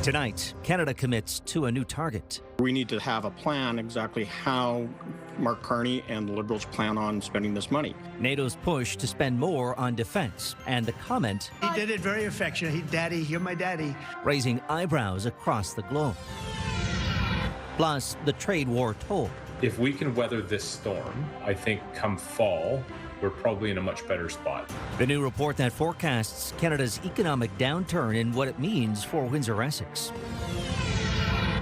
Tonight, Canada commits to a new target. We need to have a plan exactly how Mark Carney and the Liberals plan on spending this money. NATO's push to spend more on defense, and the comment, he did it very affectionate. Daddy, you're my daddy. Raising eyebrows across the globe. Plus, the trade war toll. If we can weather this storm, I think come fall, we're probably in a much better spot. The new report that forecasts Canada's economic downturn and what it means for Windsor-Essex.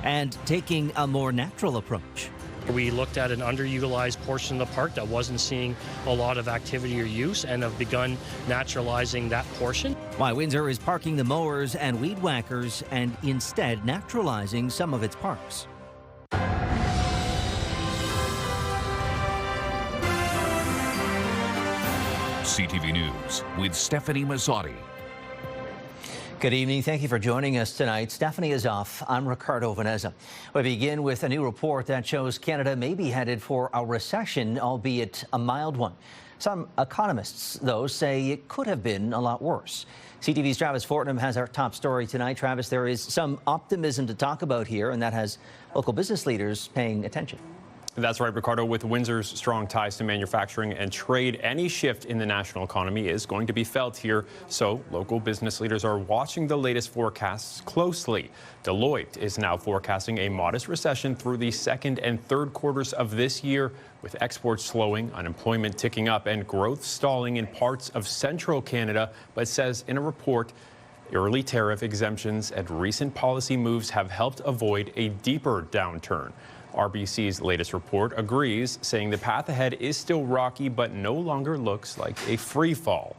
And taking a more natural approach. We looked at an underutilized portion of the park that wasn't seeing a lot of activity or use and have begun naturalizing that portion. Why Windsor is parking the mowers and weed whackers and instead naturalizing some of its parks. CTV News with Stephanie Mazzotti. Good evening. Thank you for joining us tonight. Stephanie is off. I'm Ricardo, Veneza. We begin with a new report that shows Canada may be headed for a recession, albeit a mild one. Some economists, though, say it could have been a lot worse. CTV's Travis Fortnum has our top story tonight. Travis, there is some optimism to talk about here, and that has local business leaders paying attention. That's right, Ricardo. With Windsor's strong ties to manufacturing and trade, any shift in the national economy is going to be felt here. So local business leaders are watching the latest forecasts closely. Deloitte is now forecasting a modest recession through the second and third quarters of this year, with exports slowing, unemployment ticking up, and growth stalling in parts of central Canada, but says in a report early tariff exemptions and recent policy moves have helped avoid a deeper downturn. RBC's latest report agrees, saying the path ahead is still rocky, but no longer looks like a free fall.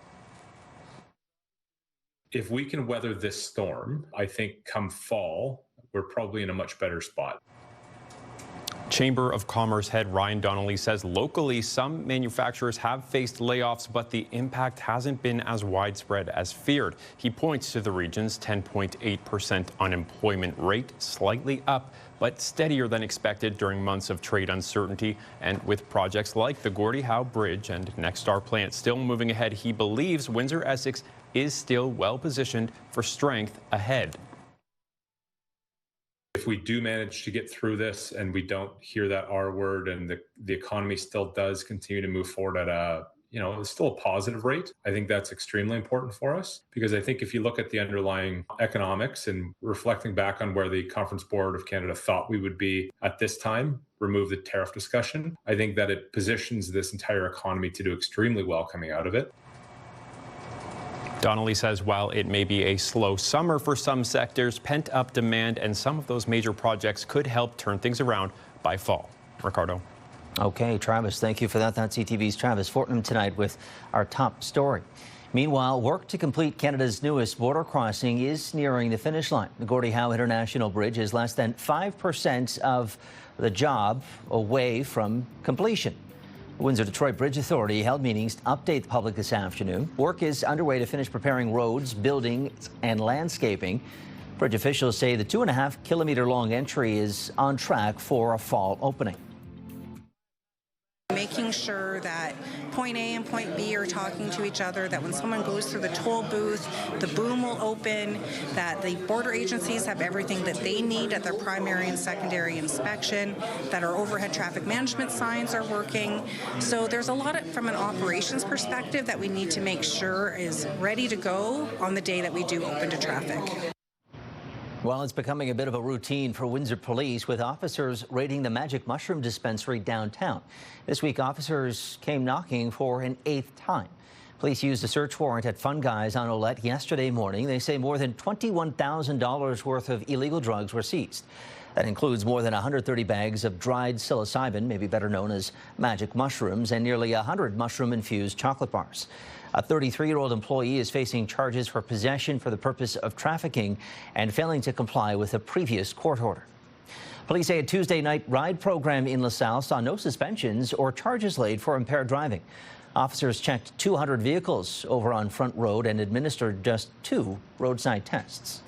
If we can weather this storm, I think come fall, we're probably in a much better spot. Chamber of Commerce head Ryan Donnelly says locally some manufacturers have faced layoffs, but the impact hasn't been as widespread as feared. He points to the region's 10.8% unemployment rate, slightly up, but steadier than expected during months of trade uncertainty. And with projects like the Gordie Howe Bridge and Nexstar plant still moving ahead, he believes Windsor-Essex is still well positioned for strength ahead. If we do manage to get through this and we don't hear that R word and the economy still does continue to move forward at a, still a positive rate, I think that's extremely important for us, because I think if you look at the underlying economics and reflecting back on where the Conference Board of Canada thought we would be at this time, remove the tariff discussion, I think that it positions this entire economy to do extremely well coming out of it. Donnelly says while it may be a slow summer for some sectors, pent-up demand and some of those major projects could help turn things around by fall. Ricardo. Okay, Travis, thank you for that. That's CTV's Travis Fortnum tonight with our top story. Meanwhile, work to complete Canada's newest border crossing is nearing the finish line. The Gordie Howe International Bridge is less than 5% of the job away from completion. The Windsor-Detroit Bridge Authority held meetings to update the public this afternoon. Work is underway to finish preparing roads, buildings, and landscaping. Bridge officials say the 2.5-kilometer-long entry is on track for a fall opening. Making sure that point A and point B are talking to each other, that when someone goes through the toll booth, the boom will open, that the border agencies have everything that they need at their primary and secondary inspection, that our overhead traffic management signs are working. So there's a lot from an operations perspective that we need to make sure is ready to go on the day that we do open to traffic. Well, it's becoming a bit of a routine for Windsor Police, with officers raiding the Magic Mushroom Dispensary downtown. This week, officers came knocking for an 8th time. Police used a search warrant at Fun Guys on Olette yesterday morning. They say more than $21,000 worth of illegal drugs were seized. That includes more than 130 bags of dried psilocybin, maybe better known as magic mushrooms, and nearly 100 mushroom-infused chocolate bars. A 33-year-old employee is facing charges for possession for the purpose of trafficking and failing to comply with a previous court order. Police say a Tuesday night ride program in LaSalle saw no suspensions or charges laid for impaired driving. Officers checked 200 vehicles over on Front Road and administered just 2 roadside tests.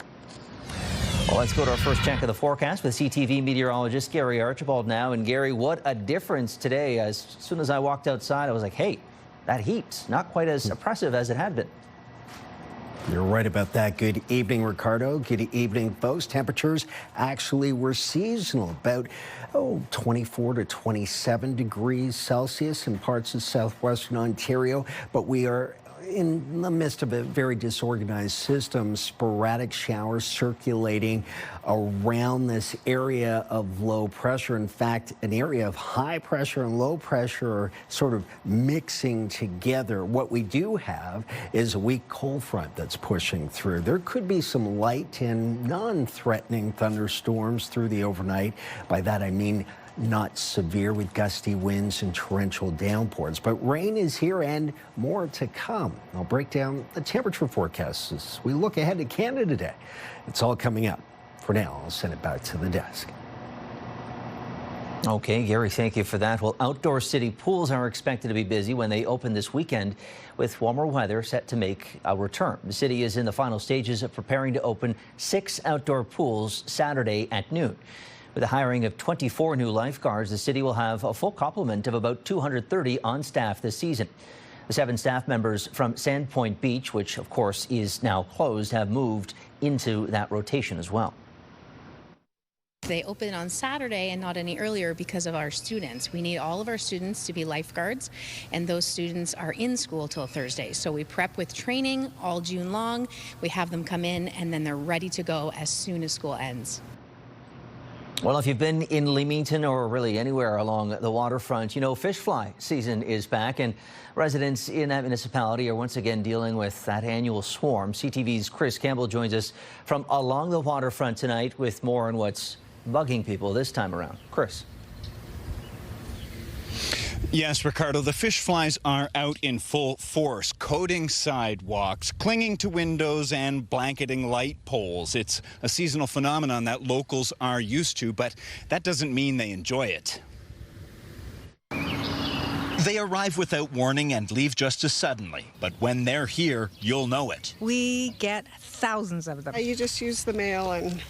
Well, let's go to our first check of the forecast with CTV meteorologist Gary Archibald now. And Gary, what a difference today. As soon as I walked outside, I was like, hey, that heat, not quite as oppressive as it had been. You're right about that. Good evening, Ricardo. Good evening, folks. Temperatures actually were seasonal, about 24 to 27 degrees Celsius in parts of southwestern Ontario, but we are in the midst of a very disorganized system, sporadic showers circulating around this area of low pressure. In fact, an area of high pressure and low pressure are sort of mixing together. What we do have is a weak cold front that's pushing through. There could be some light and non-threatening thunderstorms through the overnight. By that I mean not severe, with gusty winds and torrential downpours. But rain is here and more to come. I'll break down the temperature forecasts as we look ahead to Canada today. It's all coming up. For now, I'll send it back to the desk. Okay, Gary, thank you for that. Well, outdoor city pools are expected to be busy when they open this weekend, with warmer weather set to make a return. The city is in the final stages of preparing to open 6 outdoor pools Saturday at noon. With the hiring of 24 new lifeguards, the city will have a full complement of about 230 on staff this season. The 7 staff members from Sandpoint Beach, which of course is now closed, have moved into that rotation as well. They open on Saturday and not any earlier because of our students. We need all of our students to be lifeguards, and those students are in school till Thursday. So we prep with training all June long. We have them come in, and then they're ready to go as soon as school ends. Well, if you've been in Leamington or really anywhere along the waterfront, you know fish fly season is back, and residents in that municipality are once again dealing with that annual swarm. CTV's Chris Campbell joins us from along the waterfront tonight with more on what's bugging people this time around. Chris. Yes, Ricardo, the fish flies are out in full force, coating sidewalks, clinging to windows, and blanketing light poles. It's a seasonal phenomenon that locals are used to, but that doesn't mean they enjoy it. They arrive without warning and leave just as suddenly, but when they're here, you'll know it. We get thousands of them. You just use the mail and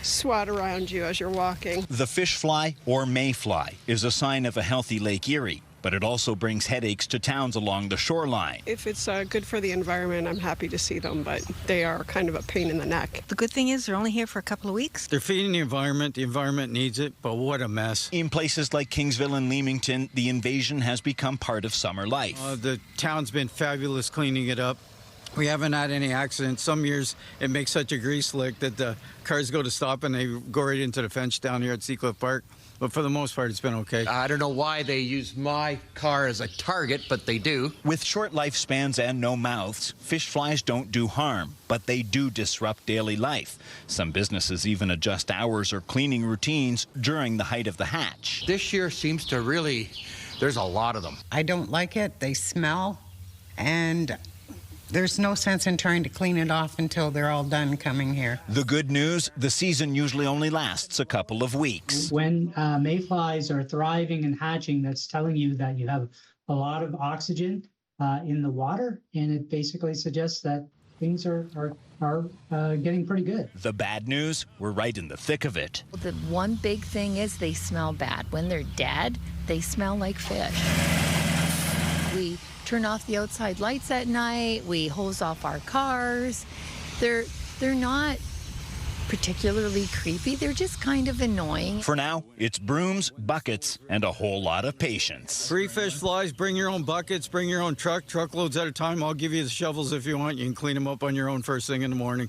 swat around you as you're walking. The fish fly, or mayfly, is a sign of a healthy Lake Erie, but it also brings headaches to towns along the shoreline. If it's good for the environment, I'm happy to see them, but they are kind of a pain in the neck. The good thing is they're only here for a couple of weeks. They're feeding the environment needs it, but what a mess. In places like Kingsville and Leamington, the invasion has become part of summer life. The town's been fabulous cleaning it up. We haven't had any accidents. Some years it makes such a grease lick that the cars go to stop and they go right into the fence down here at Seacliff Park. But for the most part, it's been okay. I don't know why they use my car as a target, but they do. With short lifespans and no mouths, fish flies don't do harm, but they do disrupt daily life. Some businesses even adjust hours or cleaning routines during the height of the hatch. This year seems to really, there's a lot of them. I don't like it. They smell, and there's no sense in trying to clean it off until they're all done coming here. The good news, the season usually only lasts a couple of weeks. When mayflies are thriving and hatching, that's telling you that you have a lot of oxygen in the water, and it basically suggests that things are getting pretty good. The bad news, we're right in the thick of it. The one big thing is they smell bad. When they're dead, they smell like fish. We turn off the outside lights at night. We hose off our cars. They're not particularly creepy. They're just kind of annoying. For now, it's brooms, buckets, and a whole lot of patience. Free fish flies, bring your own buckets, bring your own truckloads at a time. I'll give you the shovels if you want. You can clean them up on your own first thing in the morning.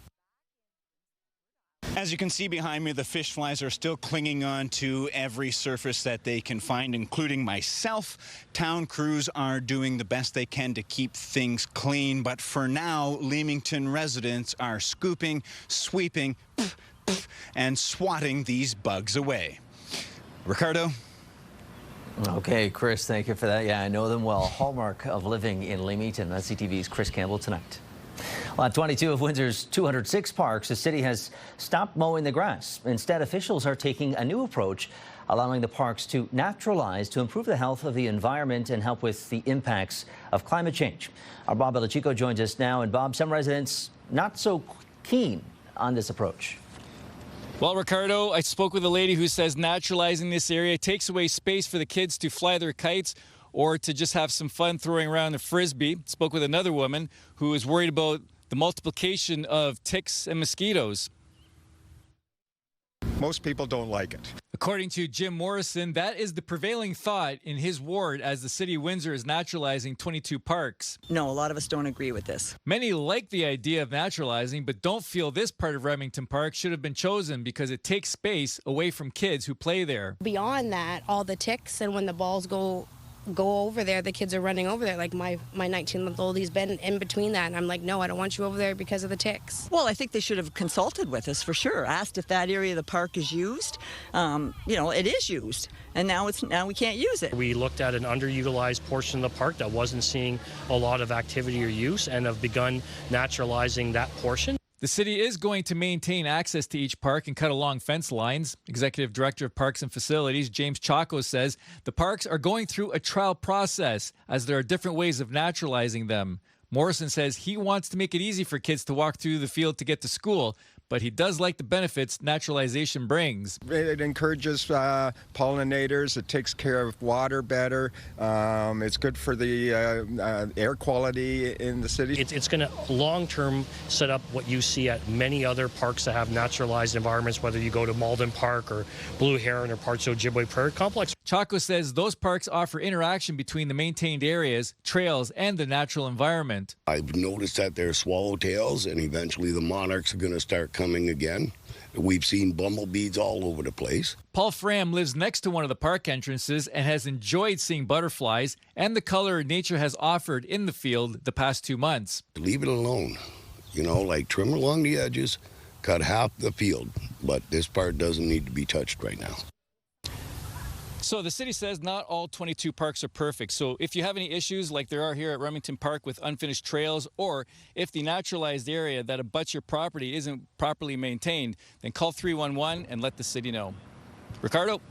As you can see behind me, the fish flies are still clinging on to every surface that they can find, including myself. Town crews are doing the best they can to keep things clean, but for now, Leamington residents are scooping, sweeping, and swatting these bugs away. Ricardo? Okay, Chris, thank you for that. Yeah, I know them well. Hallmark of living in Leamington. That's CTV's Chris Campbell tonight. Well, at 22 of Windsor's 206 parks, the city has stopped mowing the grass. Instead, officials are taking a new approach, allowing the parks to naturalize to improve the health of the environment and help with the impacts of climate change. Our Bob Belichico joins us now. And Bob, some residents not so keen on this approach. Well, Ricardo, I spoke with a lady who says naturalizing this area takes away space for the kids to fly their kites or to just have some fun throwing around a frisbee. Spoke with another woman who is worried about the multiplication of ticks and mosquitoes. Most people don't like it. According to Jim Morrison, that is the prevailing thought in his ward as the city of Windsor is naturalizing 22 parks. No, a lot of us don't agree with this. Many like the idea of naturalizing, but don't feel this part of Remington Park should have been chosen because it takes space away from kids who play there. Beyond that, all the ticks, and when the balls go over there, the kids are running over there. Like my 19-month-old, he's been in between that, and I'm like, no, I don't want you over there because of the ticks. Well, I think they should have consulted with us for sure, asked if that area of the park is used. It is used, and now we can't use it. We looked at an underutilized portion of the park that wasn't seeing a lot of activity or use and have begun naturalizing that portion. The city is going to maintain access to each park and cut along fence lines. Executive Director of Parks and Facilities, James Chaco, says the parks are going through a trial process as there are different ways of naturalizing them. Morrison says he wants to make it easy for kids to walk through the field to get to school, but he does like the benefits naturalization brings. It encourages pollinators. It takes care of water better. It's good for the air quality in the city. It's going to long-term set up what you see at many other parks that have naturalized environments, whether you go to Malden Park or Blue Heron or parts of Ojibwe Prairie Complex. Chaco says those parks offer interaction between the maintained areas, trails, and the natural environment. I've noticed that there are swallowtails, and eventually the monarchs are going to start coming again. We've seen bumblebees all over the place. Paul Fram lives next to one of the park entrances and has enjoyed seeing butterflies and the color nature has offered in the field the past 2 months. Leave it alone. Trim along the edges, cut half the field, but this part doesn't need to be touched right now. So the city says not all 22 parks are perfect. So if you have any issues like there are here at Remington Park with unfinished trails, or if the naturalized area that abuts your property isn't properly maintained, then call 311 and let the city know. Ricardo?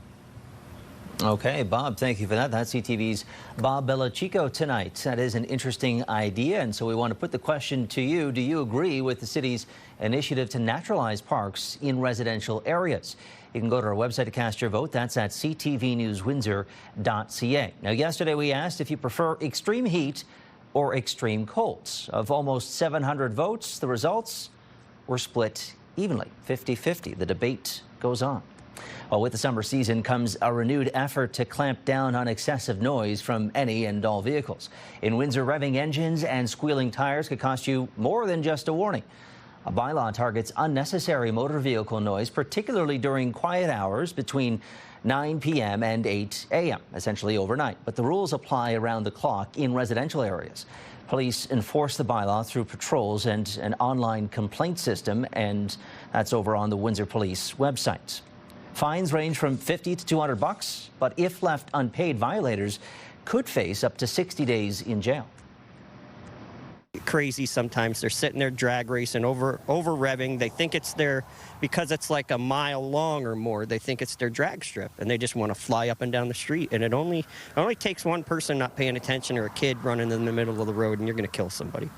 Okay, Bob, thank you for that. That's CTV's Bob Bellachico tonight. That is an interesting idea, and so we want to put the question to you. Do you agree with the city's initiative to naturalize parks in residential areas? You can go to our website to cast your vote. That's at ctvnewswindsor.ca. Now, yesterday we asked if you prefer extreme heat or extreme colds. Of almost 700 votes, the results were split evenly, 50-50. The debate goes on. Well, with the summer season comes a renewed effort to clamp down on excessive noise from any and all vehicles. In Windsor, revving engines and squealing tires could cost you more than just a warning. A bylaw targets unnecessary motor vehicle noise, particularly during quiet hours between 9 p.m. and 8 a.m., essentially overnight. But the rules apply around the clock in residential areas. Police enforce the bylaw through patrols and an online complaint system, and that's over on the Windsor Police website. Fines range from $50 to $200, but if left unpaid, violators could face up to 60 days in jail. Crazy sometimes. They're sitting there drag racing, over revving. They think it's their, because it's like a mile long or more, they think it's their drag strip, and they just want to fly up and down the street. And it only takes one person not paying attention or a kid running in the middle of the road, and you're going to kill somebody.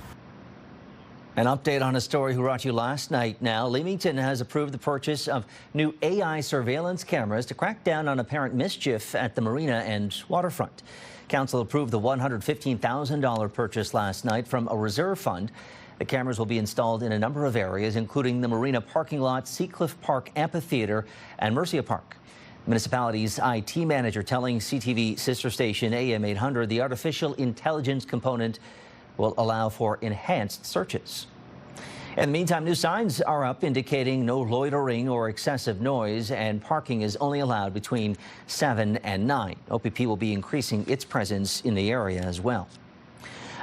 An update on a story we brought to you last night. Now, Leamington has approved the purchase of new AI surveillance cameras to crack down on apparent mischief at the marina and waterfront. Council approved the $115,000 purchase last night from a reserve fund. The cameras will be installed in a number of areas, including the marina parking lot, Seacliff Park Amphitheatre, and Mercia Park. Municipality's IT manager telling CTV sister station AM 800 the artificial intelligence component will allow for enhanced searches. In the meantime, new signs are up indicating no loitering or excessive noise, and parking is only allowed between 7 and 9. OPP will be increasing its presence in the area as well.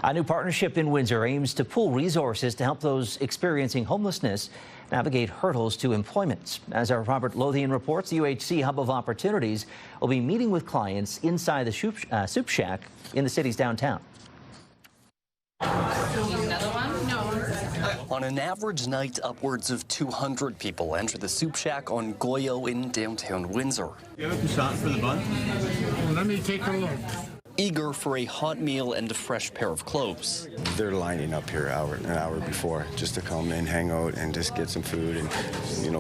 A new partnership in Windsor aims to pool resources to help those experiencing homelessness navigate hurdles to employment. As our Robert Lothian reports, the UHC Hub of Opportunities will be meeting with clients inside the Soup Shack in the city's downtown. On an average night, upwards of 200 people enter the Soup Shack on Goyo in downtown Windsor. You have a croissant for the bun? Let me take a look. eager for a hot meal and a fresh pair of clothes. They're lining up here an hour before just to come and hang out and just get some food and,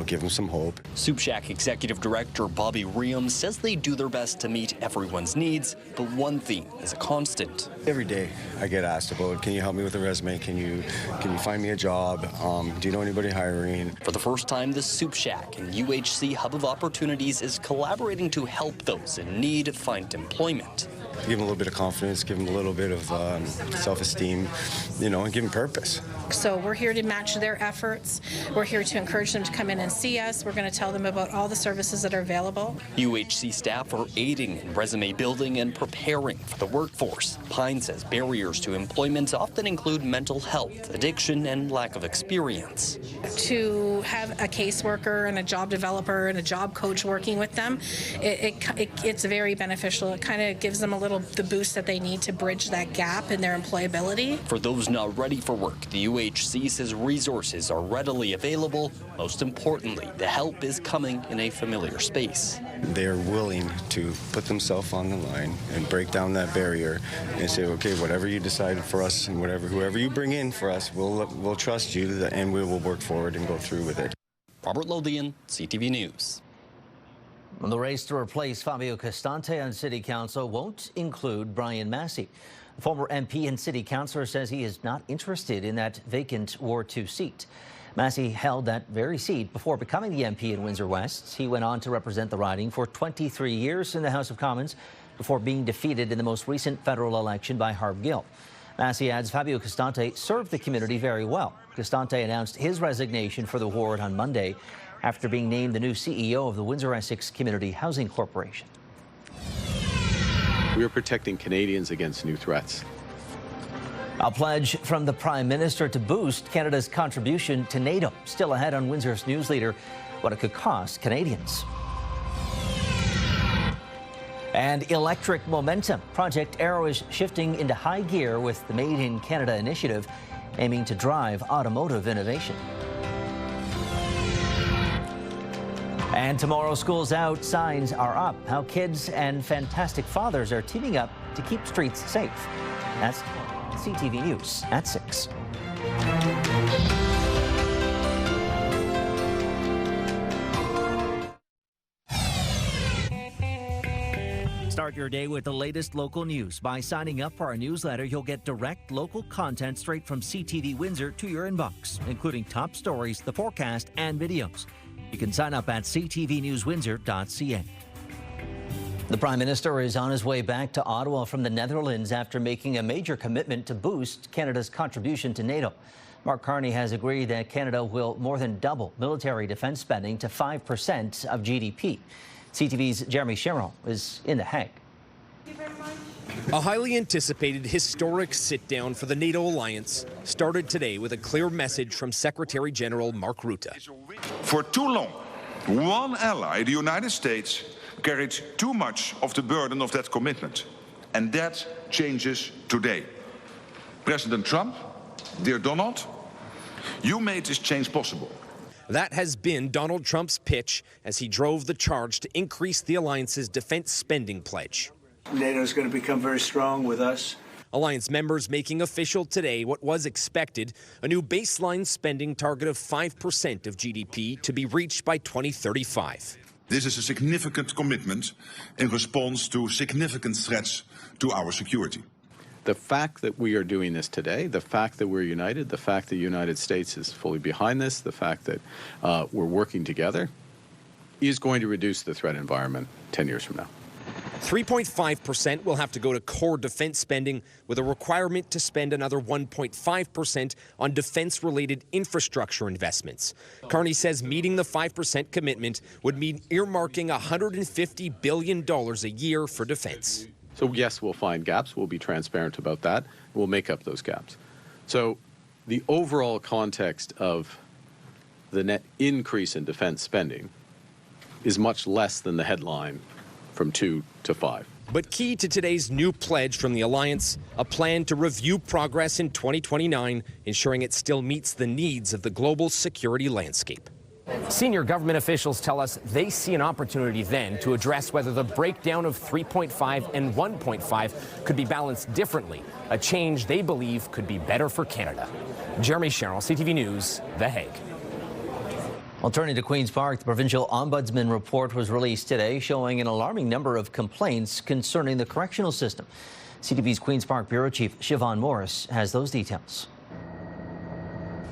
give them some hope. Soup Shack Executive Director Bobby Riem says they do their best to meet everyone's needs, but one theme is a constant. Every day I get asked about, can you help me with a resume? Can you find me a job? Do you know anybody hiring? For the first time, the Soup Shack and UHC Hub of Opportunities is collaborating to help those in need find employment. Give them a little bit of confidence, give them a little bit of self-esteem, and give them purpose. So we're here to match their efforts. We're here to encourage them to come in and see us. We're going to tell them about all the services that are available. UHC staff are aiding in resume building and preparing for the workforce. Pine says barriers to employment often include mental health, addiction, and lack of experience. To have a caseworker and a job developer and a job coach working with them, it's very beneficial. It kind of gives them the boost that they need to bridge that gap in their employability. For those not ready for work, the UHC says resources are readily available. Most importantly, the help is coming in a familiar space. They are willing to put themselves on the line and break down that barrier and say, okay, whatever you decide for us and whoever you bring in for us, we'll trust you and we will work forward and go through with it. Robert Lothian, CTV News. The race to replace Fabio Costante on City Council won't include Brian Massey. The former MP and City Councillor says he is not interested in that vacant Ward 2 seat. Massey held that very seat before becoming the MP in Windsor West. He went on to represent the riding for 23 years in the House of Commons before being defeated in the most recent federal election by Harb Gill. Massey adds Fabio Costante served the community very well. Costante announced his resignation for the ward on Monday after being named the new CEO of the Windsor-Essex Community Housing Corporation. We are protecting Canadians against new threats. A pledge from the Prime Minister to boost Canada's contribution to NATO. Still ahead on Windsor's News Leader, what it could cost Canadians. And electric momentum. Project Arrow is shifting into high gear with the Made in Canada initiative, aiming to drive automotive innovation. And tomorrow, school's out, signs are up. How kids and fantastic fathers are teaming up to keep streets safe. That's CTV News at 6. Start your day with the latest local news. By signing up for our newsletter, you'll get direct local content straight from CTV Windsor to your inbox, including top stories, the forecast, and videos. You can sign up at ctvnewswindsor.ca. The Prime Minister is on his way back to Ottawa from the Netherlands after making a major commitment to boost Canada's contribution to NATO. Mark Carney has agreed that Canada will more than double military defense spending to 5% of GDP. CTV's Jeremy Cheron is in The Hague. A highly anticipated historic sit-down for the NATO alliance started today with a clear message from Secretary General Mark Rutte. For too long, one ally, the United States, carried too much of the burden of that commitment. And that changes today. President Trump, dear Donald, you made this change possible. That has been Donald Trump's pitch as he drove the charge to increase the alliance's defense spending pledge. NATO is going to become very strong with us. Alliance members making official today what was expected, a new baseline spending target of 5% of GDP to be reached by 2035. This is a significant commitment in response to significant threats to our security. The fact that we are doing this today, the fact that we're united, the fact that the United States is fully behind this, the fact that we're working together is going to reduce the threat environment 10 years from now. 3.5% will have to go to core defense spending, with a requirement to spend another 1.5% on defense-related infrastructure investments. Carney says meeting the 5% commitment would mean earmarking $150 billion a year for defense. So yes, we'll find gaps. We'll be transparent about that. We'll make up those gaps. So the overall context of the net increase in defense spending is much less than the headline from 2 to 5. But key to today's new pledge from the alliance, a plan to review progress in 2029, ensuring it still meets the needs of the global security landscape. Senior government officials tell us they see an opportunity then to address whether the breakdown of 3.5 and 1.5 could be balanced differently, a change they believe could be better for Canada. Jeremy Sherrill, CTV News, The Hague. Well, turning to Queen's Park, the provincial ombudsman report was released today showing an alarming number of complaints concerning the correctional system. CTV's Queen's Park Bureau Chief Siobhan Morris has those details.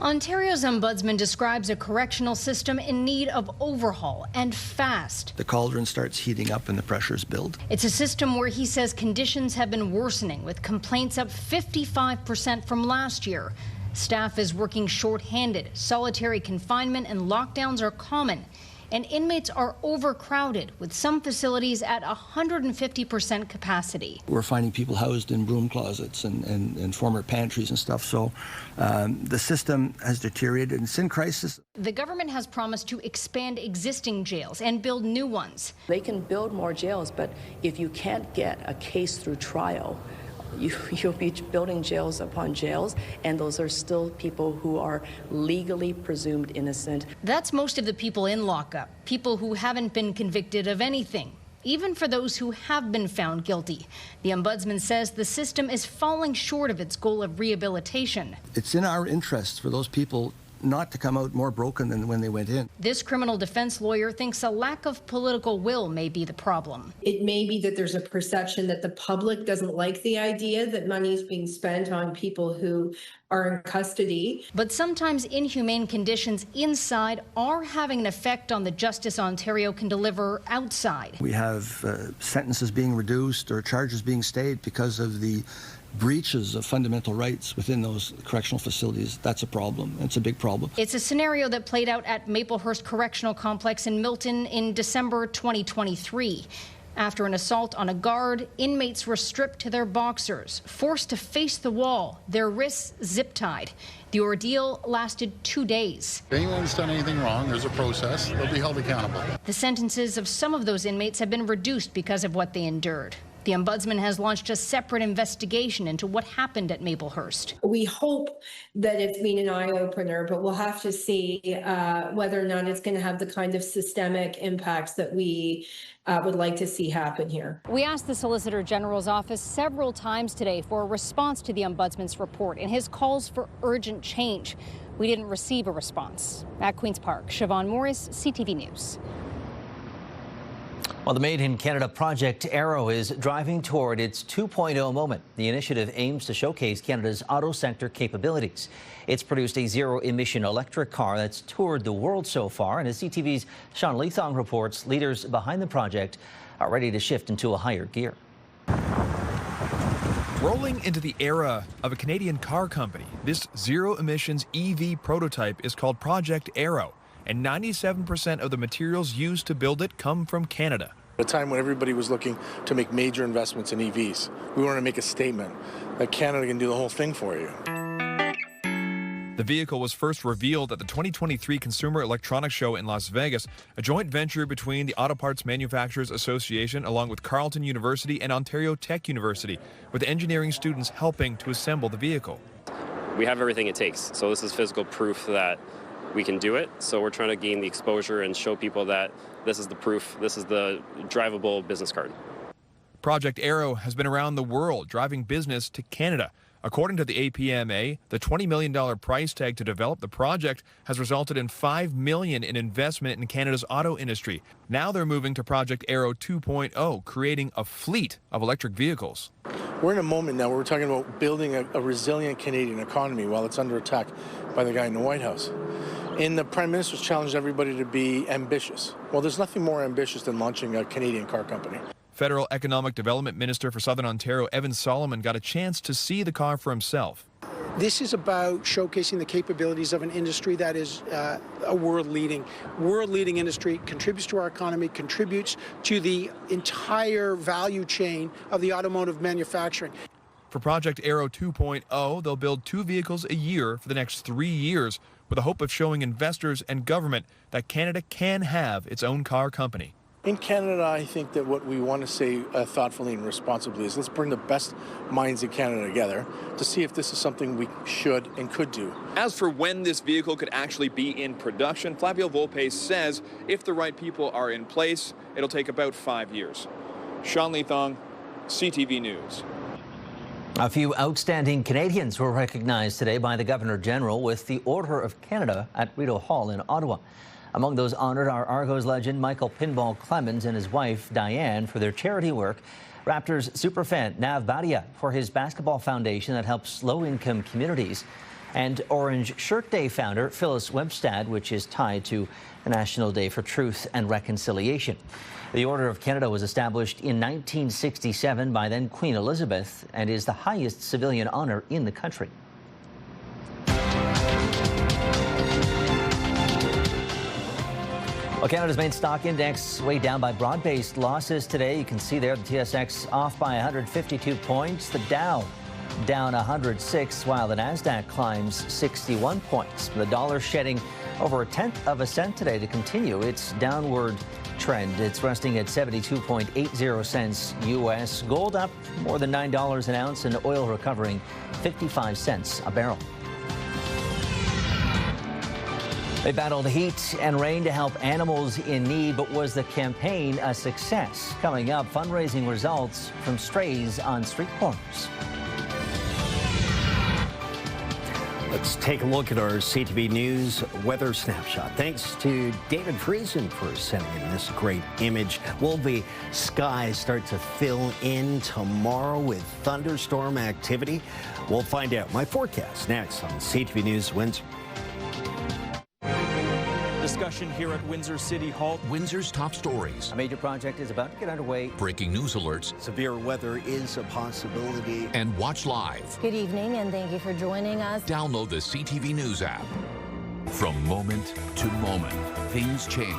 Ontario's ombudsman describes a correctional system in need of overhaul, and fast. The cauldron starts heating up and the pressures build. It's a system where he says conditions have been worsening, with complaints up 55% from last year. Staff is working short-handed. Solitary confinement and lockdowns are common. And inmates are overcrowded, with some facilities at 150% capacity. We're finding people housed in broom closets and former pantries and stuff. So the system has deteriorated and it's in crisis. The government has promised to expand existing jails and build new ones. They can build more jails, but if you can't get a case through trial, you'll be building jails upon jails, and those are still people who are legally presumed innocent. That's most of the people in lockup, people who haven't been convicted of anything, even for those who have been found guilty. The ombudsman says the system is falling short of its goal of rehabilitation. It's in our interest for those people not to come out more broken than when they went in. This criminal defense lawyer thinks a lack of political will may be the problem. It may be that there's a perception that the public doesn't like the idea that money is being spent on people who are in custody. But sometimes inhumane conditions inside are having an effect on the justice Ontario can deliver outside. We have sentences being reduced or charges being stayed because of the breaches of fundamental rights within those correctional facilities. That's a problem. It's a big problem. It's a scenario that played out at Maplehurst Correctional Complex in Milton in December 2023. After an assault on a guard, inmates were stripped to their boxers, forced to face the wall, their wrists zip-tied. The ordeal lasted 2 days. If anyone's done anything wrong, there's a process. They'll be held accountable. The sentences of some of those inmates have been reduced because of what they endured. The ombudsman has launched a separate investigation into what happened at Maplehurst. We hope that it's been an eye-opener, but we'll have to see whether or not it's going to have the kind of systemic impacts that we would like to see happen here. We asked the Solicitor General's office several times today for a response to the ombudsman's report and his calls for urgent change. We didn't receive a response. At Queen's Park, Siobhan Morris, CTV News. Well, the Made in Canada Project Arrow is driving toward its 2.0 moment. The initiative aims to showcase Canada's auto sector capabilities. It's produced a zero-emission electric car that's toured the world so far, and as CTV's Sean Leathong reports, leaders behind the project are ready to shift into a higher gear. Rolling into the era of a Canadian car company, this zero-emissions EV prototype is called Project Arrow, and 97% of the materials used to build it come from Canada. At a time when everybody was looking to make major investments in EVs, we wanted to make a statement that Canada can do the whole thing for you. The vehicle was first revealed at the 2023 Consumer Electronics Show in Las Vegas, a joint venture between the Auto Parts Manufacturers Association along with Carleton University and Ontario Tech University, with engineering students helping to assemble the vehicle. We have everything it takes, so this is physical proof that we can do it. So we're trying to gain the exposure and show people that this is the proof, this is the drivable business card. Project Arrow has been around the world, driving business to Canada. According to the APMA, the $20 million price tag to develop the project has resulted in $5 million in investment in Canada's auto industry. Now they're moving to Project Arrow 2.0, creating a fleet of electric vehicles. We're in a moment now where we're talking about building a resilient Canadian economy while it's under attack by the guy in the White House. And the Prime Minister's challenged everybody to be ambitious. Well, there's nothing more ambitious than launching a Canadian car company. Federal Economic Development Minister for Southern Ontario, Evan Solomon, got a chance to see the car for himself. This is about showcasing the capabilities of an industry that is a world-leading industry, contributes to our economy, contributes to the entire value chain of the automotive manufacturing. For Project Arrow 2.0, they'll build 2 vehicles a year for the next 3 years, with the hope of showing investors and government that Canada can have its own car company. In Canada, I think that what we want to say thoughtfully and responsibly is let's bring the best minds in Canada together to see if this is something we should and could do. As for when this vehicle could actually be in production, Flavio Volpe says if the right people are in place, it'll take about 5 years. Sean Leithong, CTV News. A few outstanding Canadians were recognized today by the Governor-General with the Order of Canada at Rideau Hall in Ottawa. Among those honored are Argos legend Michael Pinball Clemens and his wife Diane for their charity work, Raptors superfan Nav Bhatia for his basketball foundation that helps low-income communities, and Orange Shirt Day founder Phyllis Webstad, which is tied to the National Day for Truth and Reconciliation. The Order of Canada was established in 1967 by then Queen Elizabeth and is the highest civilian honor in the country. Well, Canada's main stock index weighed down by broad-based losses today. You can see there the TSX off by 152 points. The Dow down 106, while the Nasdaq climbs 61 points. The dollar shedding over 1/10 of a cent today to continue its downward trend. It's resting at 72.80 cents U.S. Gold up more than $9 an ounce, and oil recovering 55 cents a barrel. They battled heat and rain to help animals in need, but was the campaign a success? Coming up, fundraising results from strays on street corners. Let's take a look at our CTV News weather snapshot. Thanks to David Friesen for sending in this great image. Will the skies start to fill in tomorrow with thunderstorm activity? We'll find out. My forecast next on CTV News Windsor. Discussion here at Windsor City Hall. Windsor's top stories. A major project is about to get underway. Breaking news alerts. Severe weather is a possibility. And watch live. Good evening, and thank you for joining us. Download the CTV News app. From moment to moment, things change.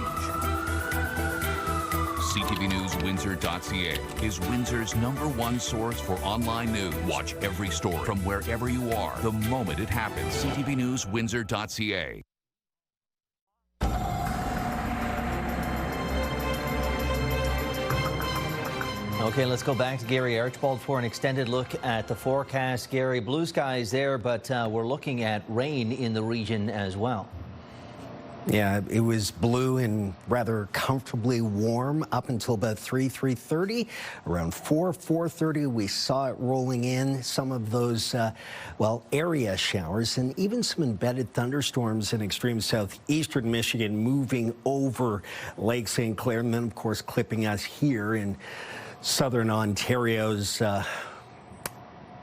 CTVNewsWindsor.ca is Windsor's #1 source for online news. Watch every story from wherever you are, the moment it happens. CTVNewsWindsor.ca. Okay, let's go back to Gary Archibald for an extended look at the forecast. Gary, blue skies there, but we're looking at rain in the region as well. Yeah, it was blue and rather comfortably warm up until about 3:30. Around 4:30, we saw it rolling in. Some of those, area showers and even some embedded thunderstorms in extreme southeastern Michigan moving over Lake St. Clair, and then, of course, clipping us here in southern Ontario's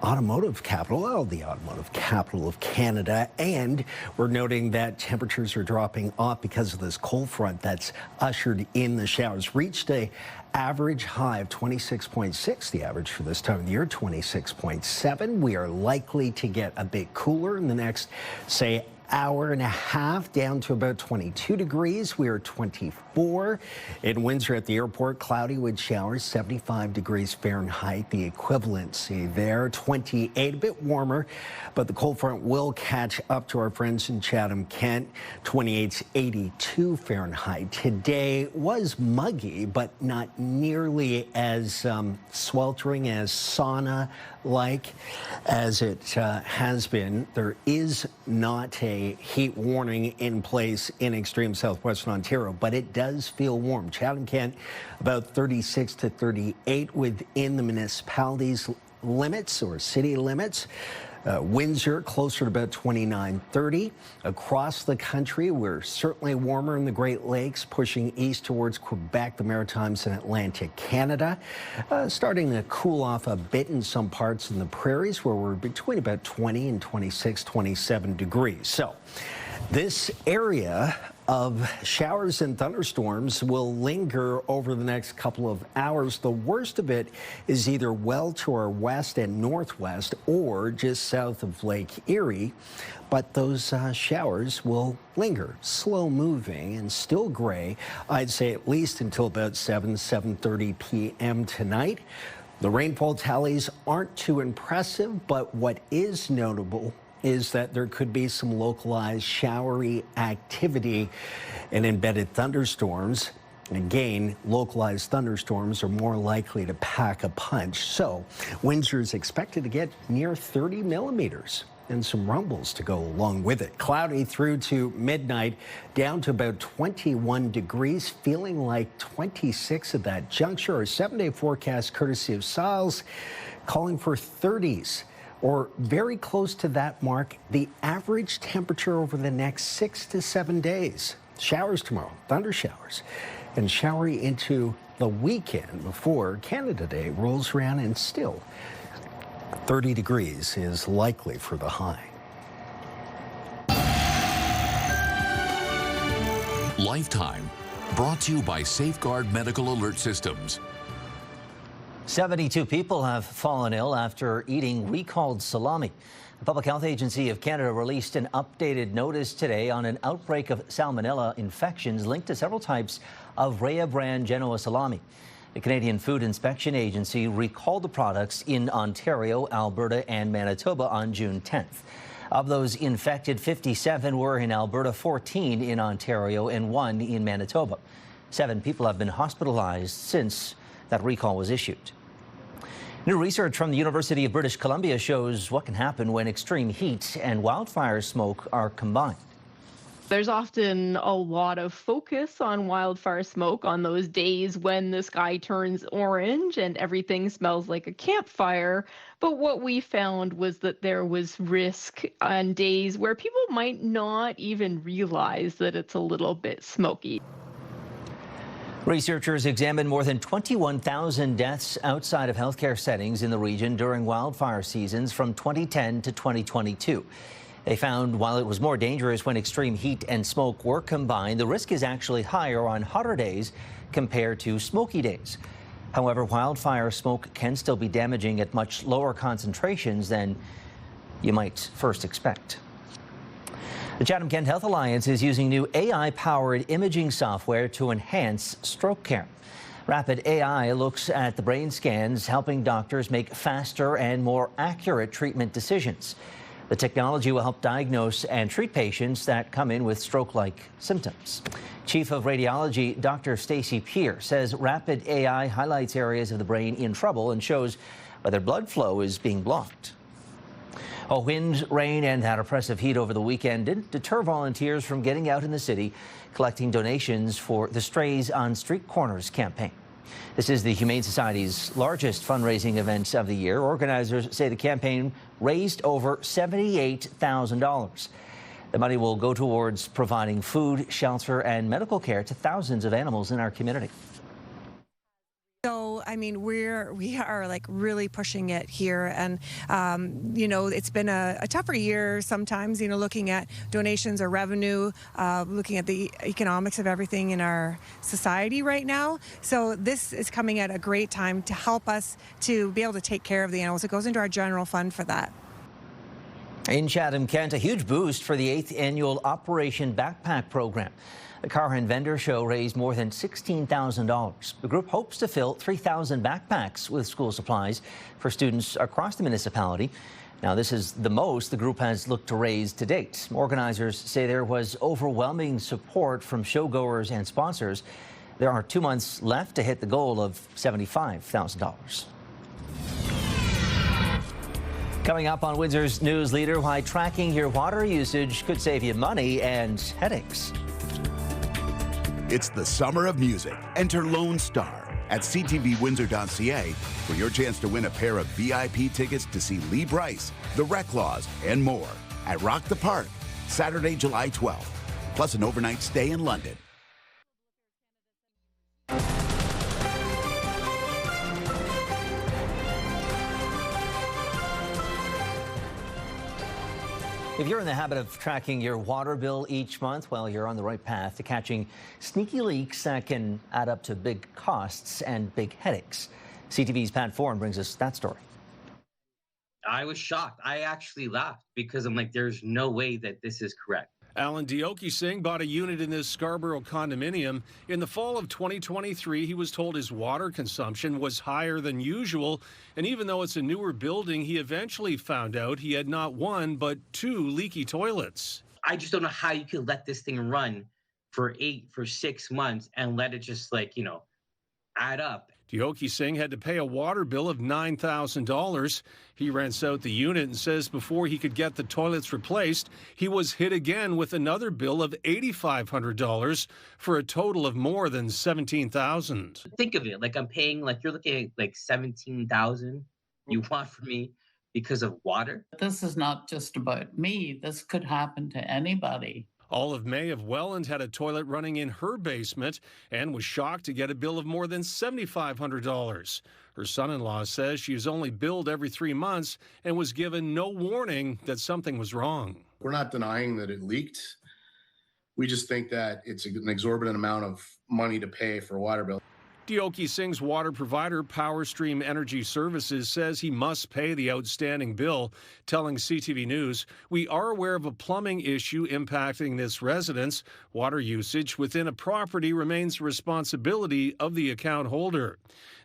automotive capital, the automotive capital of Canada. And we're noting that temperatures are dropping off because of this cold front that's ushered in the showers. Reached a average high of 26.6, the average for this time of the year, 26.7. We are likely to get a bit cooler in the next, say, hour and a half, down to about 22 degrees. We are 24 in Windsor at the airport. Cloudy with showers, 75 degrees Fahrenheit, the equivalency there. 28, a bit warmer, but the cold front will catch up to our friends in Chatham-Kent. 28's 82 Fahrenheit. Today was muggy, but not nearly as sweltering, as sauna-like as it has been. There is not a heat warning in place in extreme southwestern Ontario, but it does feel warm. Chatham-Kent about 36 to 38 within the municipality's limits or city limits. Windsor closer to about 29, 30. Across the country, we're certainly warmer in the Great Lakes, pushing east towards Quebec, the Maritimes, and Atlantic Canada. Starting to cool off a bit in some parts in the prairies, where we're between about 20 and 26, 27 degrees. So this area of showers and thunderstorms will linger over the next couple of hours. The worst of it is either well to our west and northwest or just south of Lake Erie, but those showers will linger, slow moving and still gray, I'd say at least until about 7:30 p.m. tonight. The rainfall tallies aren't too impressive, but what is notable is that there could be some localized showery activity and embedded thunderstorms. And again, localized thunderstorms are more likely to pack a punch. So Windsor is expected to get near 30 millimeters and some rumbles to go along with it. Cloudy through to midnight, down to about 21 degrees, feeling like 26 at that juncture. Our 7-day forecast, courtesy of Siles, calling for 30s or very close to that mark, the average temperature over the next 6 to 7 days. Showers tomorrow, thunder showers, and showery into the weekend before Canada Day rolls around, and still 30 degrees is likely for the high. Lifetime, brought to you by Safeguard Medical Alert Systems. 72 people have fallen ill after eating recalled salami. The Public Health Agency of Canada released an updated notice today on an outbreak of salmonella infections linked to several types of Rhea brand Genoa salami. The Canadian Food Inspection Agency recalled the products in Ontario, Alberta, and Manitoba on June 10th. Of those infected, 57 were in Alberta, 14 in Ontario, and 1 in Manitoba. 7 people have been hospitalized since that recall was issued. New research from the University of British Columbia shows what can happen when extreme heat and wildfire smoke are combined. There's often a lot of focus on wildfire smoke on those days when the sky turns orange and everything smells like a campfire. But what we found was that there was risk on days where people might not even realize that it's a little bit smoky. Researchers examined more than 21,000 deaths outside of healthcare settings in the region during wildfire seasons from 2010 to 2022. They found while it was more dangerous when extreme heat and smoke were combined, the risk is actually higher on hotter days compared to smoky days. However, wildfire smoke can still be damaging at much lower concentrations than you might first expect. The Chatham-Kent Health Alliance is using new AI-powered imaging software to enhance stroke care. Rapid AI looks at the brain scans, helping doctors make faster and more accurate treatment decisions. The technology will help diagnose and treat patients that come in with stroke-like symptoms. Chief of Radiology, Dr. Stacy Peer, says rapid AI highlights areas of the brain in trouble and shows whether blood flow is being blocked. Wind, rain, and that oppressive heat over the weekend didn't deter volunteers from getting out in the city, collecting donations for the Strays on Street Corners campaign. This is the Humane Society's largest fundraising event of the year. Organizers say the campaign raised over $78,000. The money will go towards providing food, shelter, and medical care to thousands of animals in our community. So, I mean, we are like really pushing it here. And, you know, it's been a tougher year sometimes, you know, looking at donations or revenue, looking at the economics of everything in our society right now. So this is coming at a great time to help us to be able to take care of the animals. It goes into our general fund for that. In Chatham-Kent, a huge boost for the 8th annual Operation Backpack program. The Car and Vendor Show raised more than $16,000. The group hopes to fill 3,000 backpacks with school supplies for students across the municipality. Now, this is the most the group has looked to raise to date. Organizers say there was overwhelming support from showgoers and sponsors. There are 2 months left to hit the goal of $75,000. Coming up on Windsor's News Leader, why tracking your water usage could save you money and headaches. It's the summer of music. Enter Lone Star at ctvwindsor.ca for your chance to win a pair of VIP tickets to see Lee Brice, The Reclaws, and more at Rock the Park, Saturday, July 12th, plus an overnight stay in London. If you're in the habit of tracking your water bill each month, well, you're on the right path to catching sneaky leaks that can add up to big costs and big headaches. CTV's Pat Foran brings us that story. I was shocked. I actually laughed because I'm like, there's no way that this is correct. Alan Dioki Singh bought a unit in this Scarborough condominium. In the fall of 2023, he was told his water consumption was higher than usual. And even though it's a newer building, he eventually found out he had not one, but 2 leaky toilets. I just don't know how you could let this thing run for 6 months and let it just add up. Deoki Singh had to pay a water bill of $9,000. He rents out the unit and says before he could get the toilets replaced, he was hit again with another bill of $8,500 for a total of more than $17,000. Think of it, I'm paying, you're looking at $17,000 you want from me because of water. This is not just about me. This could happen to anybody. Olive May of Welland had a toilet running in her basement and was shocked to get a bill of more than $7,500. Her son-in-law says she is only billed every 3 months and was given no warning that something was wrong. We're not denying that it leaked. We just think that it's an exorbitant amount of money to pay for a water bill. Deoki Singh's water provider, Power Stream Energy Services, says he must pay the outstanding bill, telling CTV News, "We are aware of a plumbing issue impacting this residence. Water usage within a property remains the responsibility of the account holder."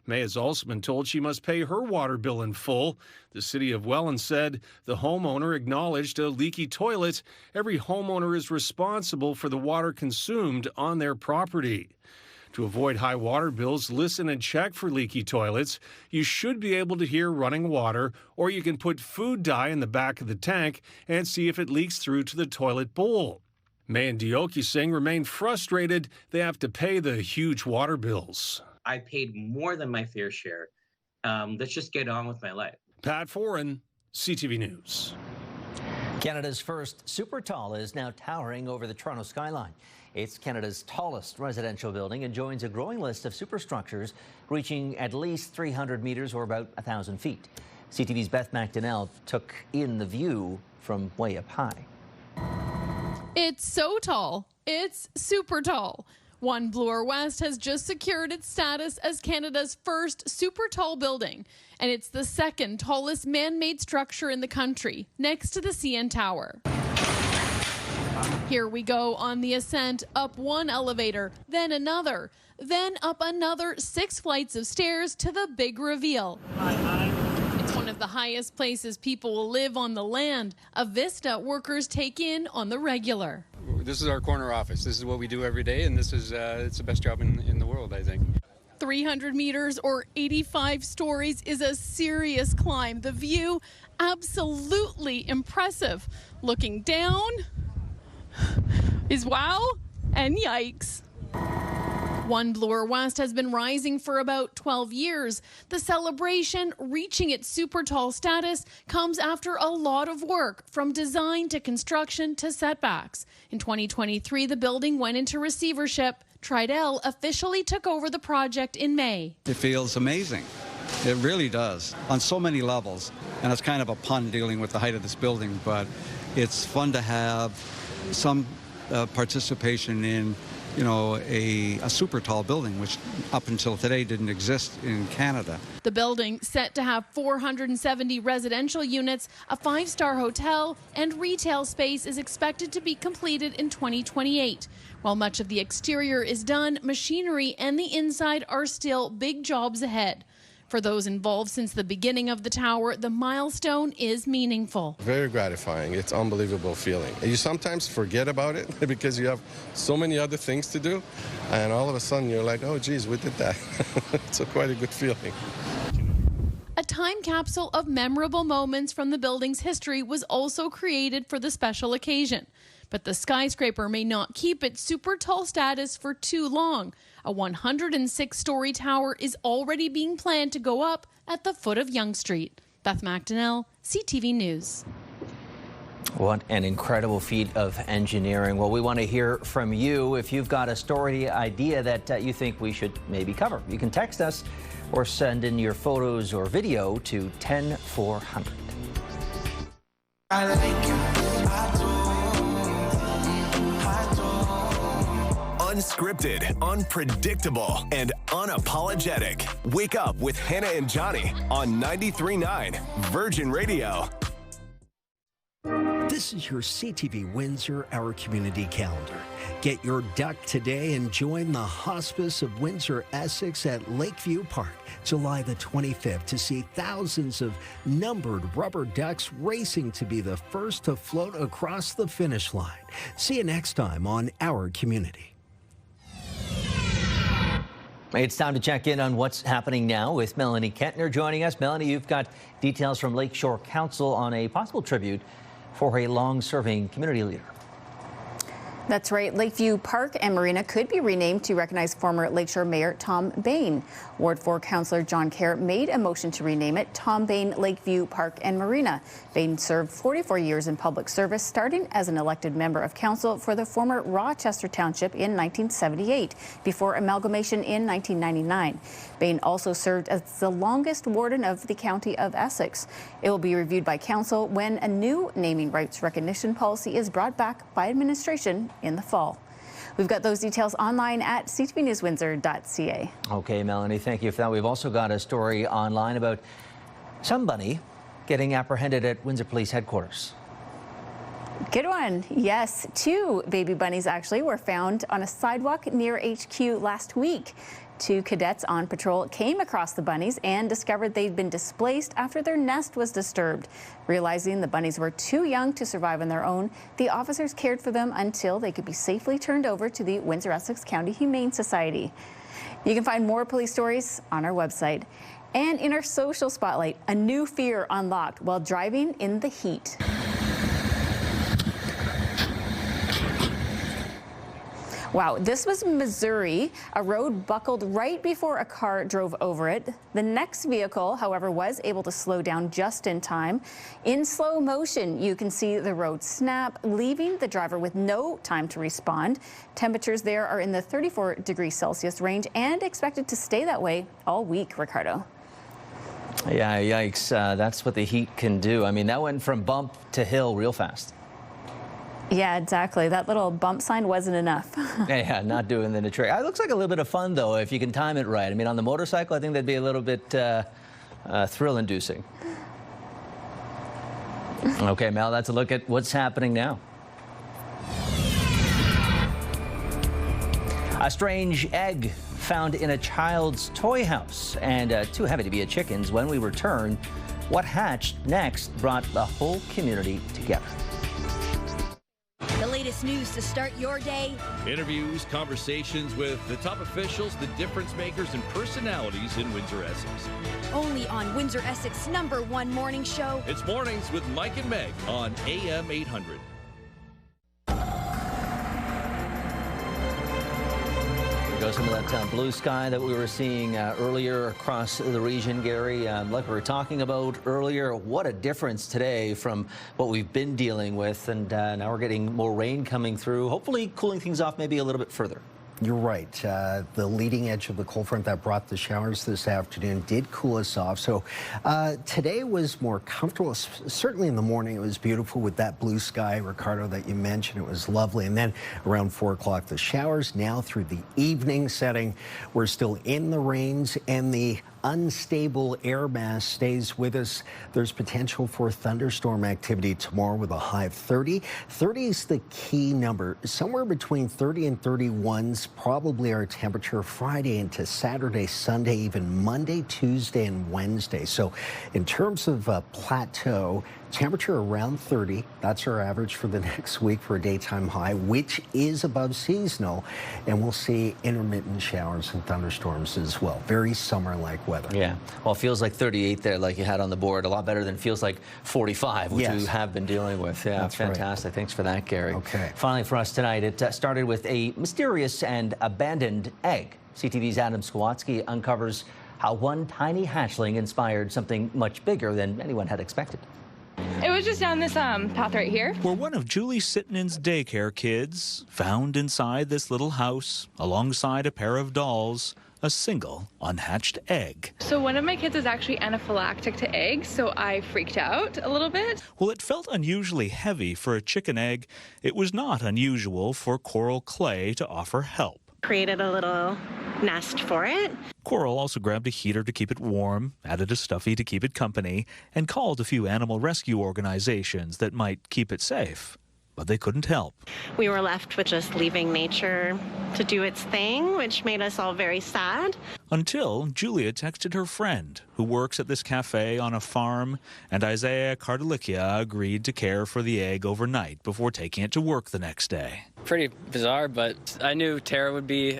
May has also been told she must pay her water bill in full. The city of Welland said the homeowner acknowledged a leaky toilet. Every homeowner is responsible for the water consumed on their property. To avoid high water bills, listen and check for leaky toilets. You should be able to hear running water, or you can put food dye in the back of the tank and see if it leaks through to the toilet bowl. May and Deoki Singh remain frustrated. They have to pay the huge water bills. I paid more than my fair share. Let's just get on with my life. Pat Foran, CTV News. Canada's first super tall is now towering over the Toronto skyline. It's Canada's tallest residential building and joins a growing list of superstructures reaching at least 300 meters or about 1,000 feet. CTV's Beth McDonnell took in the view from way up high. It's so tall. It's super tall. One Bloor West has just secured its status as Canada's first super tall building, and it's the second tallest man-made structure in the country, next to the CN Tower. Here we go on the ascent, up one elevator, then another, then up another 6 flights of stairs to the big reveal. It's one of the highest places people will live on the land, a vista workers take in on the regular. This is our corner office. This is what we do every day, and this is it's the best job in the world, I think. 300 meters or 85 stories is a serious climb. The view, absolutely impressive. Looking down is wow and yikes. One Bloor West has been rising for about 12 years. The celebration, reaching its super tall status, comes after a lot of work, from design to construction to setbacks. In 2023, the building went into receivership. Tridel officially took over the project in May. It feels amazing. It really does, on so many levels. And it's kind of a pun dealing with the height of this building, but it's fun to have some participation in, a super tall building, which up until today didn't exist in Canada. The building set to have 470 residential units, a 5-star hotel, and retail space is expected to be completed in 2028. While much of the exterior is done, machinery and the inside are still big jobs ahead. For those involved since the beginning of the tower, the milestone is meaningful. Very gratifying. It's an unbelievable feeling. You sometimes forget about it because you have so many other things to do, and all of a sudden you're like, oh, geez, we did that. It's quite a good feeling. A time capsule of memorable moments from the building's history was also created for the special occasion. But the skyscraper may not keep its super tall status for too long. A 106-story tower is already being planned to go up at the foot of Yonge Street. Beth McDonnell, CTV News. What an incredible feat of engineering. Well, we want to hear from you. If you've got a story idea that you think we should maybe cover, you can text us or send in your photos or video to 10400. I like you. Unscripted, unpredictable, and unapologetic. Wake up with Hannah and Johnny on 93.9 Virgin Radio. This is your CTV Windsor Our Community Calendar. Get your duck today and join the Hospice of Windsor, Essex at Lakeview Park, July the 25th, to see thousands of numbered rubber ducks racing to be the first to float across the finish line. See you next time on Our Community. It's time to check in on what's happening now with Melanie Kentner joining us. Melanie, you've got details from Lakeshore Council on a possible tribute for a long-serving community leader. That's right. Lakeview Park and Marina could be renamed to recognize former Lakeshore Mayor Tom Bain. Ward 4 Councillor John Kerr made a motion to rename it Tom Bain Lakeview Park and Marina. Bain served 44 years in public service, starting as an elected member of council for the former Rochester Township in 1978, before amalgamation in 1999. Bain also served as the longest warden of the County of Essex. It will be reviewed by council when a new naming rights recognition policy is brought back by administration in the fall. We've got those details online at ctvnewswindsor.ca. Okay, Melanie, thank you for that. We've also got a story online about somebody getting apprehended at Windsor Police Headquarters. Good one. Yes, 2 baby bunnies actually were found on a sidewalk near HQ last week. 2 cadets on patrol came across the bunnies and discovered they'd been displaced after their nest was disturbed. Realizing the bunnies were too young to survive on their own, the officers cared for them until they could be safely turned over to the Windsor-Essex County Humane Society. You can find more police stories on our website. And in our social spotlight, a new fear unlocked while driving in the heat. Wow, this was Missouri. A road buckled right before a car drove over it. The next vehicle, however, was able to slow down just in time. In slow motion, you can see the road snap, leaving the driver with no time to respond. Temperatures there are in the 34 degrees Celsius range and expected to stay that way all week, Ricardo. Yeah, yikes. That's what the heat can do. I mean, that went from bump to hill real fast. Yeah, exactly. That little bump sign wasn't enough. Yeah, not doing the trick. It looks like a little bit of fun, though, if you can time it right. I mean, on the motorcycle, I think that'd be a little bit thrill-inducing. Okay, Mel, that's a look at what's happening now. A strange egg found in a child's toy house, and too heavy to be a chicken's. When we return, what hatched next brought the whole community together. The latest news to start your day. Interviews, conversations with the top officials, the difference makers, and personalities in Windsor, Essex. Only on Windsor, Essex #1 morning show. It's Mornings with Mike and Meg on AM 800. Go some of that blue sky that we were seeing earlier across the region, Gary. Like we were talking about earlier, what a difference today from what we've been dealing with. And now we're getting more rain coming through, hopefully cooling things off maybe a little bit further. You're right. The leading edge of the cold front that brought the showers this afternoon did cool us off. So today was more comfortable. Certainly in the morning, it was beautiful with that blue sky, Ricardo, that you mentioned. It was lovely. And then around 4 o'clock, the showers. Now through the evening setting, we're still in the rains, and the unstable air mass stays with us. There's potential for thunderstorm activity tomorrow with a high of 30. 30 is the key number. Somewhere between 30 and 31's probably our temperature Friday into Saturday, Sunday, even Monday, Tuesday, and Wednesday. So in terms of plateau, temperature around 30. That's our average for the next week for a daytime high, which is above seasonal. And we'll see intermittent showers and thunderstorms as well. Very summer-like weather. Yeah. Well, it feels like 38 there, like you had on the board. A lot better than feels like 45, which we have been dealing with. Yeah, that's fantastic. Right. Thanks for that, Gary. Okay. Finally for us tonight, it started with a mysterious and abandoned egg. CTV's Adam Skwatsky uncovers how one tiny hatchling inspired something much bigger than anyone had expected. It was just down this path right here. We're one of Julie Sitnin's daycare kids, found inside this little house, alongside a pair of dolls, a single unhatched egg. So one of my kids is actually anaphylactic to eggs, so I freaked out a little bit. Well, it felt unusually heavy for a chicken egg. It was not unusual for Coral Clay to offer help. Created a little nest for it. Coral also grabbed a heater to keep it warm, added a stuffy to keep it company, and called a few animal rescue organizations that might keep it safe. But they couldn't help. We were left with just leaving nature to do its thing, which made us all very sad. Until Julia texted her friend, who works at this cafe on a farm, and Isaiah Cardelicia agreed to care for the egg overnight before taking it to work the next day. Pretty bizarre, but I knew Tara would be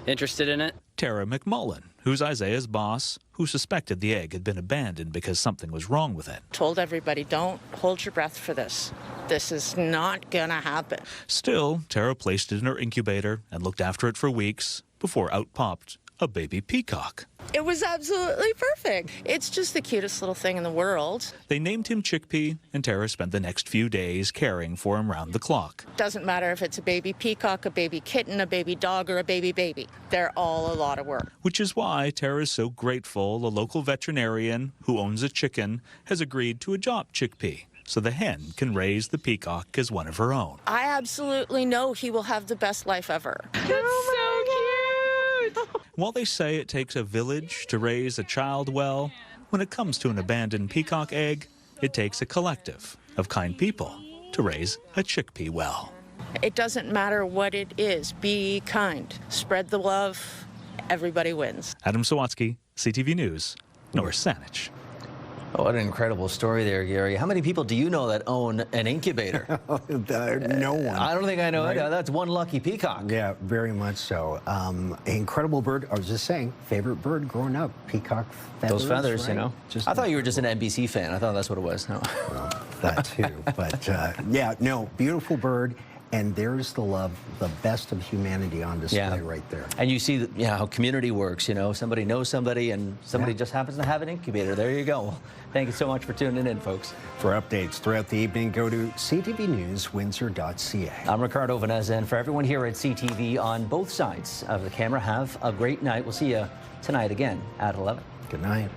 interested in it. Tara McMullen, who's Isaiah's boss, who suspected the egg had been abandoned because something was wrong with it. Told everybody, don't hold your breath for this. This is not gonna happen. Still, Tara placed it in her incubator and looked after it for weeks before out popped a baby peacock. It was absolutely perfect. It's just the cutest little thing in the world. They named him Chickpea, and Tara spent the next few days caring for him round the clock. Doesn't matter if it's a baby peacock, a baby kitten, a baby dog, or a baby. They're all a lot of work. Which is why Tara is so grateful a local veterinarian who owns a chicken has agreed to adopt Chickpea, so the hen can raise the peacock as one of her own. I absolutely know he will have the best life ever. That's so cute! While they say it takes a village to raise a child well, when it comes to an abandoned peacock egg, it takes a collective of kind people to raise a chickpea well. It doesn't matter what it is. Be kind. Spread the love. Everybody wins. Adam Sawatsky, CTV News, North Saanich. Oh, what an incredible story there, Gary. How many people do you know that own an incubator? No one. I don't think I know right? it. That's one lucky peacock. Yeah, very much so. Incredible bird. I was just saying, favorite bird growing up, peacock feathers. Those feathers, right? you know. I thought you were just an NBC fan. I thought that's what it was. No. Well, that too. But yeah, no, beautiful bird. And there's the love, the best of humanity on display right there. And you see how community works, you know. Somebody knows somebody and somebody just happens to have an incubator. There you go. Thank you so much for tuning in, folks. For updates throughout the evening, go to ctvnewswindsor.ca. I'm Ricardo, Veneza, and for everyone here at CTV on both sides of the camera, have a great night. We'll see you tonight again at 11. Good night.